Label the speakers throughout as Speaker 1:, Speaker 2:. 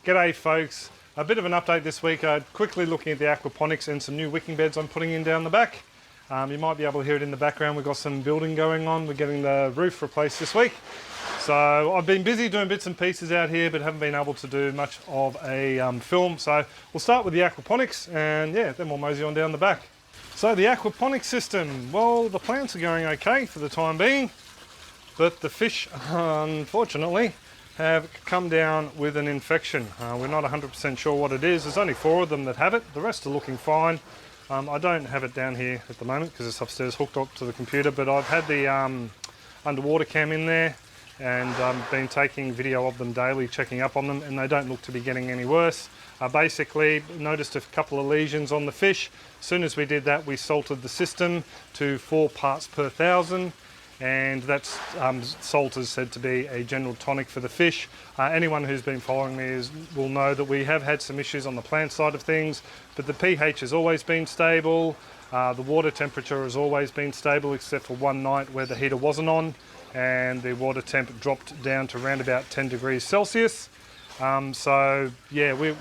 Speaker 1: G'day folks, a bit of an update this week. Quickly looking at the Aquaponics and some new wicking beds I'm putting in down the back. You might be able to hear it in the background. We've got some building going on. We're getting the roof replaced this week. So I've been busy doing bits and pieces out here, but haven't been able to do much of a film. So we'll start with the Aquaponics and yeah, then we'll mosey on down the back. So the Aquaponic system, well, the plants are going okay for the time being, but the fish, unfortunately, have come down with an infection. We're not 100% sure what it is. There's only 4 of them that have it. The rest are looking fine. I don't have it down here at the moment because it's upstairs hooked up to the computer, but I've had the underwater cam in there and been taking video of them daily, checking up on them, and they don't look to be getting any worse. Basically noticed a couple of lesions on the fish. As soon as we did that, we salted the system to 4 parts per 1,000. And that's salt is said to be a general tonic for the fish. Anyone who's been following me will know that we have had some issues on the plant side of things, but the pH has always been stable. The water temperature has always been stable, except for one night where the heater wasn't on and the water temp dropped down to around about 10 degrees Celsius. So yeah, we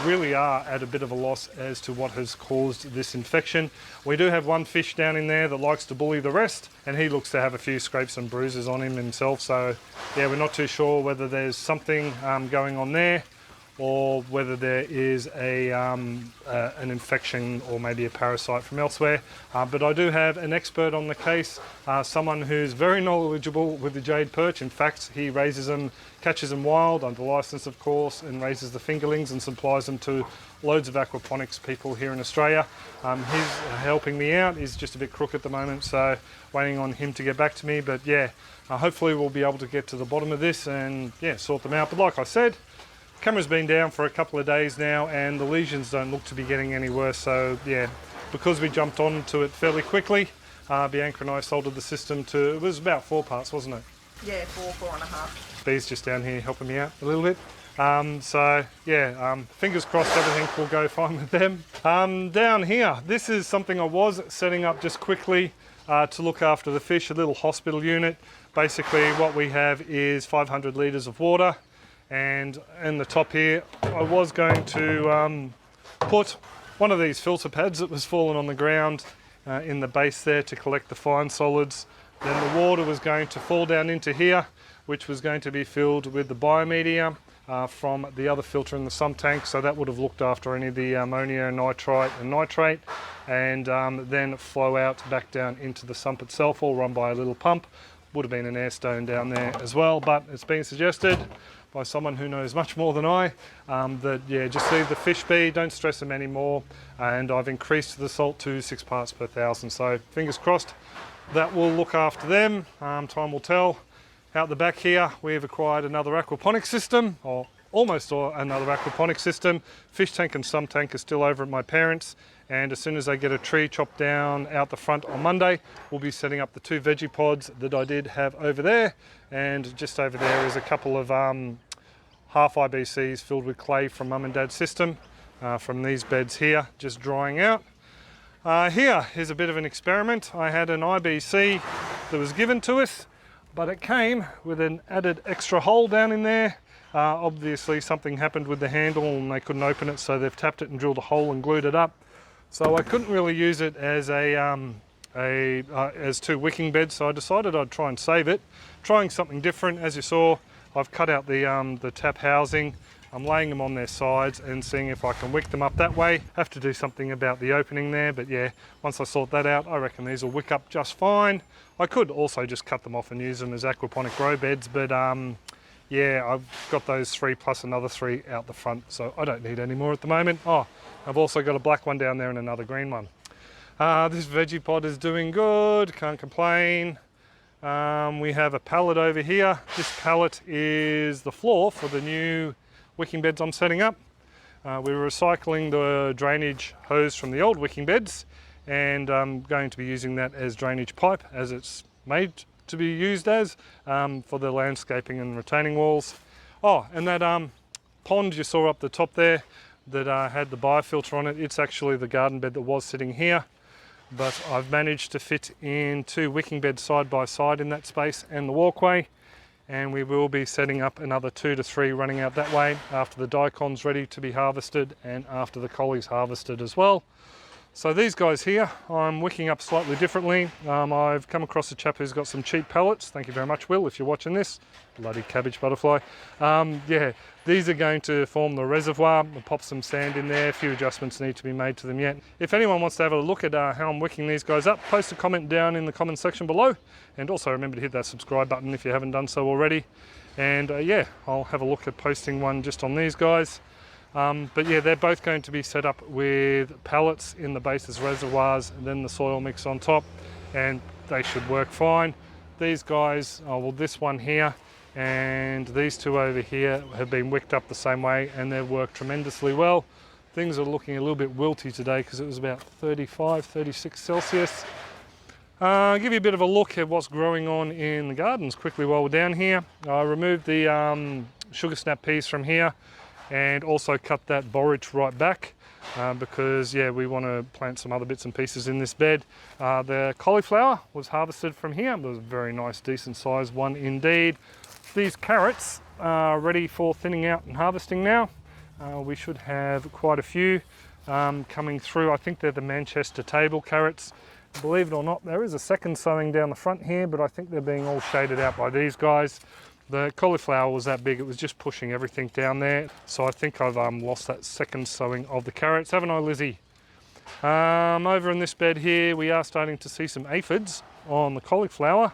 Speaker 1: really are at a bit of a loss as to what has caused this infection. We do have one fish down in there that likes to bully the rest, and he looks to have a few scrapes and bruises on him himself. So yeah, we're not too sure whether there's something going on there or whether there is an infection or maybe a parasite from elsewhere. But I do have an expert on the case, someone who's very knowledgeable with the jade perch. In fact, he raises them, catches them wild under license of course, and raises the fingerlings and supplies them to loads of aquaponics people here in Australia. He's helping me out. He's just a bit crook at the moment, so waiting on him to get back to me. But yeah, hopefully we'll be able to get to the bottom of this and yeah, sort them out. But like I said, camera's been down for a couple of days now and the lesions don't look to be getting any worse. So yeah, because we jumped onto it fairly quickly, Bianca and I salted the system to, it was about 4 parts, wasn't it?
Speaker 2: Yeah, 4.5.
Speaker 1: Bee's just down here helping me out a little bit. So yeah, fingers crossed everything will go fine with them. Down here, this is something I was setting up just quickly to look after the fish, a little hospital unit. Basically what we have is 500 litres of water. And in the top here, I was going to put one of these filter pads that was fallen on the ground in the base there to collect the fine solids. Then the water was going to fall down into here, which was going to be filled with the biomedium from the other filter in the sump tank. So that would have looked after any of the ammonia, nitrite and nitrate, and then flow out back down into the sump itself, all run by a little pump. Would have been an air stone down there as well, but it's been suggested by someone who knows much more than I, that yeah, just leave the fish be, don't stress them anymore, and I've increased the salt to 6 parts per 1,000, so fingers crossed that will look after them. Time will tell. Out the back here we've acquired another aquaponic system, or almost another aquaponic system. Fish tank and sump tank is still over at my parents', and as soon as they get a tree chopped down out the front on Monday, we'll be setting up the 2 veggie pods that I did have over there, and just over there is a couple of half IBCs filled with clay from mum and dad's system from these beds here, just drying out. Here is a bit of an experiment. I had an IBC that was given to us, but it came with an added extra hole down in there. Obviously something happened with the handle and they couldn't open it, so they've tapped it and drilled a hole and glued it up. So I couldn't really use it as as 2 wicking beds, so I decided I'd try and save it, trying something different. As you saw, I've cut out the tap housing. I'm laying them on their sides and seeing if I can wick them up that way. Have to do something about the opening there, but yeah, once I sort that out, I reckon these will wick up just fine. I could also just cut them off and use them as aquaponic grow beds, but yeah, I've got those 3 plus another 3 out the front, so I don't need any more at the moment. Oh, I've also got a black one down there and another green one. This veggie pod is doing good, can't complain. We have a pallet over here. This pallet is the floor for the new wicking beds I'm setting up. We're recycling the drainage hose from the old wicking beds, and I'm going to be using that as drainage pipe, as it's made to be used as, for the landscaping and retaining walls. Oh, and that pond you saw up the top there that had the biofilter on it, it's actually the garden bed that was sitting here, but I've managed to fit in 2 wicking beds side by side in that space and the walkway, and we will be setting up another 2 to 3 running out that way after the daikons ready to be harvested and after the collies harvested as well. So these guys here, I'm wicking up slightly differently. I've come across a chap who's got some cheap pellets. Thank you very much, Will, if you're watching this. Bloody cabbage butterfly. Yeah, these are going to form the reservoir. We'll pop some sand in there. A few adjustments need to be made to them yet. If anyone wants to have a look at how I'm wicking these guys up, post a comment down in the comment section below. And also remember to hit that subscribe button if you haven't done so already. And yeah, I'll have a look at posting one just on these guys. But yeah, they're both going to be set up with pallets in the base as reservoirs and then the soil mix on top, and they should work fine. These guys, well, this one here and these two over here have been wicked up the same way, and they've worked tremendously well. Things are looking a little bit wilty today because it was about 35, 36 Celsius. I'll give you a bit of a look at what's growing on in the gardens quickly while we're down here. I removed the sugar snap peas from here, and also cut that borage right back because yeah, we want to plant some other bits and pieces in this bed. The cauliflower was harvested from here. It was a very nice, decent sized one indeed. These carrots are ready for thinning out and harvesting now. We should have quite a few coming through. I think they're the Manchester table carrots. Believe it or not, there is a second sowing down the front here, but I think they're being all shaded out by these guys. The cauliflower was that big, it was just pushing everything down there. So I think I've lost that second sowing of the carrots, haven't I, Lizzie? Over in this bed here, we are starting to see some aphids on the cauliflower,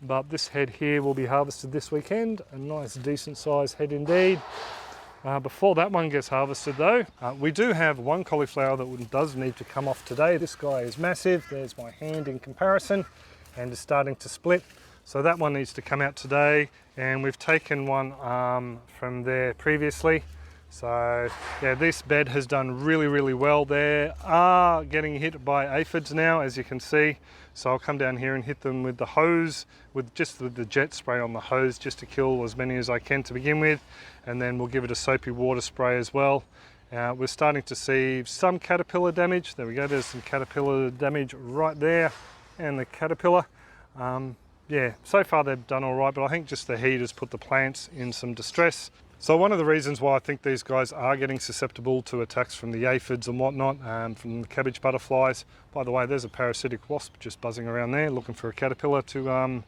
Speaker 1: but this head here will be harvested this weekend. A nice, decent sized head indeed. Before that one gets harvested though, we do have one cauliflower that does need to come off today. This guy is massive. There's my hand in comparison, and is starting to split. So that one needs to come out today, and we've taken one from there previously. So yeah, this bed has done really, really well. They are getting hit by aphids now, as you can see. So I'll come down here and hit them with the hose, with the jet spray on the hose, just to kill as many as I can to begin with. And then we'll give it a soapy water spray as well. We're starting to see some caterpillar damage. There we go, there's some caterpillar damage right there, and the caterpillar. Yeah, so far they've done all right, but I think just the heat has put the plants in some distress. So one of the reasons why I think these guys are getting susceptible to attacks from the aphids and whatnot, from the cabbage butterflies. By the way, there's a parasitic wasp just buzzing around there looking for a caterpillar to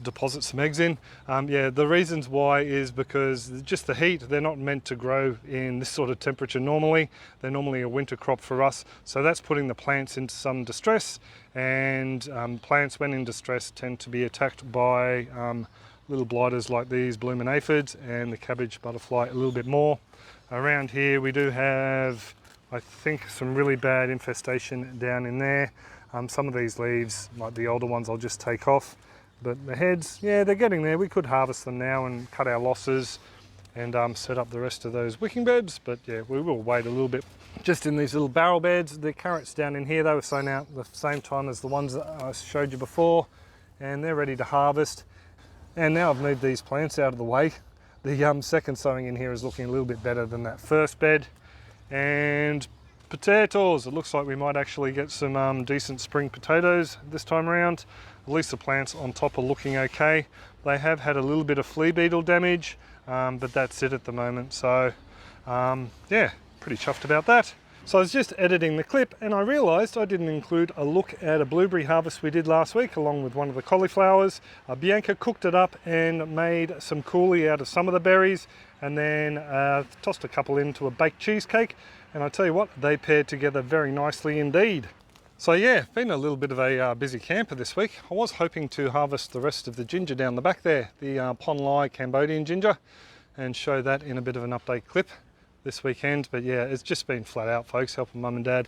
Speaker 1: deposit some eggs in. Yeah, the reasons why is because just the heat. They're not meant to grow in this sort of temperature normally. They're normally a winter crop for us, so that's putting the plants into some distress, and plants when in distress tend to be attacked by little blighters like these blooming aphids, and the cabbage butterfly a little bit more. Around here we do have, I think, some really bad infestation down in there. Some of these leaves, like the older ones, I'll just take off. But the heads, yeah, they're getting there. We could harvest them now and cut our losses and set up the rest of those wicking beds. But yeah, we will wait a little bit. Just in these little barrel beds, the carrots down in here, they were sown out at the same time as the ones that I showed you before, and they're ready to harvest. And now I've moved these plants out of the way. The second sowing in here is looking a little bit better than that first bed. And potatoes, it looks like we might actually get some decent spring potatoes this time around. At least the plants on top are looking okay. They have had a little bit of flea beetle damage, but that's it at the moment. So yeah, pretty chuffed about that. So I was just editing the clip and I realised I didn't include a look at a blueberry harvest we did last week along with one of the cauliflowers. Bianca cooked it up and made some coulis out of some of the berries, and then tossed a couple into a baked cheesecake. And I tell you what, they paired together very nicely indeed. So yeah, been a little bit of a busy camper this week. I was hoping to harvest the rest of the ginger down the back there, the Ponlai Cambodian ginger, and show that in a bit of an update clip this weekend. But yeah, it's just been flat out, folks, helping mum and dad,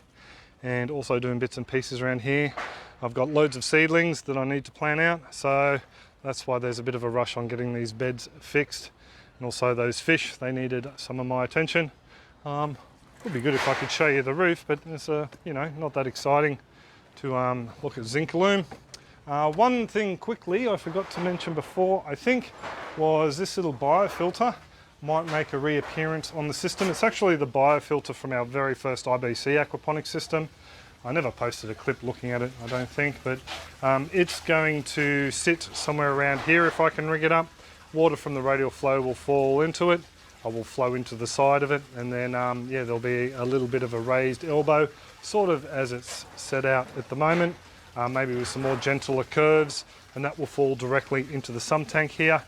Speaker 1: and also doing bits and pieces around here. I've got loads of seedlings that I need to plant out, so that's why there's a bit of a rush on getting these beds fixed. And also those fish, they needed some of my attention. Would be good if I could show you the roof, but it's you know, not that exciting to look at Zincalume. One thing quickly I forgot to mention before, I think, was this little biofilter might make a reappearance on the system. It's actually the biofilter from our very first IBC aquaponics system. I never posted a clip looking at it, I don't think, but it's going to sit somewhere around here if I can rig it up. water from the radial flow will fall into it. I will flow into the side of it, and then yeah, there'll be a little bit of a raised elbow, sort of as it's set out at the moment, maybe with some more gentler curves, and that will fall directly into the sump tank here.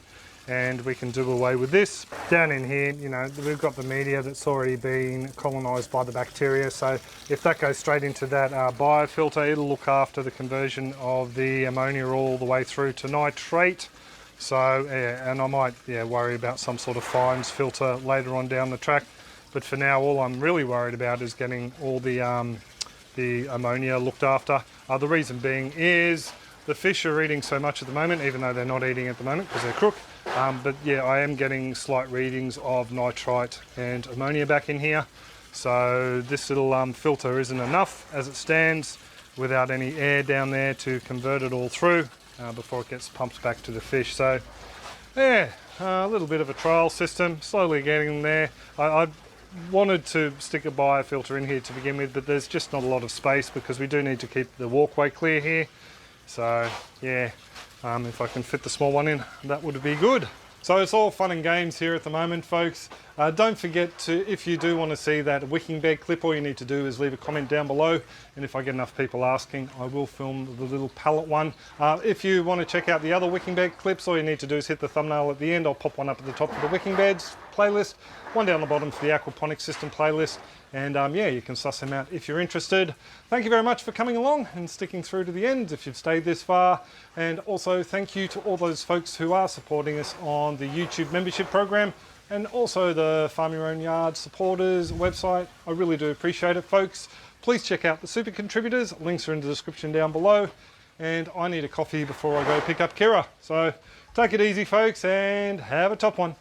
Speaker 1: And we can do away with this. Down in here, you know, we've got the media that's already been colonised by the bacteria, so if that goes straight into that biofilter, it'll look after the conversion of the ammonia all the way through to nitrate. So, yeah, and I might worry about some sort of fines filter later on down the track, but for now all I'm really worried about is getting all the ammonia looked after. The reason being is the fish are eating so much at the moment, even though they're not eating at the moment because they're crook. But yeah, I am getting slight readings of nitrite and ammonia back in here. So this little filter isn't enough as it stands without any air down there to convert it all through before it gets pumped back to the fish. So yeah, a little bit of a trial system, slowly getting there. I wanted to stick a biofilter in here to begin with, but there's just not a lot of space because we do need to keep the walkway clear here. So yeah, if I can fit the small one in, that would be good. So it's all fun and games here at the moment, folks. Don't forget to, if you do want to see that wicking bed clip, all you need to do is leave a comment down below, and if I get enough people asking, I will film the little pallet one. If you want to check out the other wicking bed clips, all you need to do is hit the thumbnail at the end. I'll pop one up at the top of the wicking beds playlist, one down the bottom for the Aquaponics system playlist, and yeah, you can suss them out if you're interested. Thank you very much for coming along and sticking through to the end if you've stayed this far, and also thank you to all those folks who are supporting us on the YouTube membership program, and also the Farm Your Own Yard supporters website. I really do appreciate it, folks. Please check out the super contributors, links are in the description down below, and I need a coffee before I go pick up Kira. So take it easy, folks, and have a top one.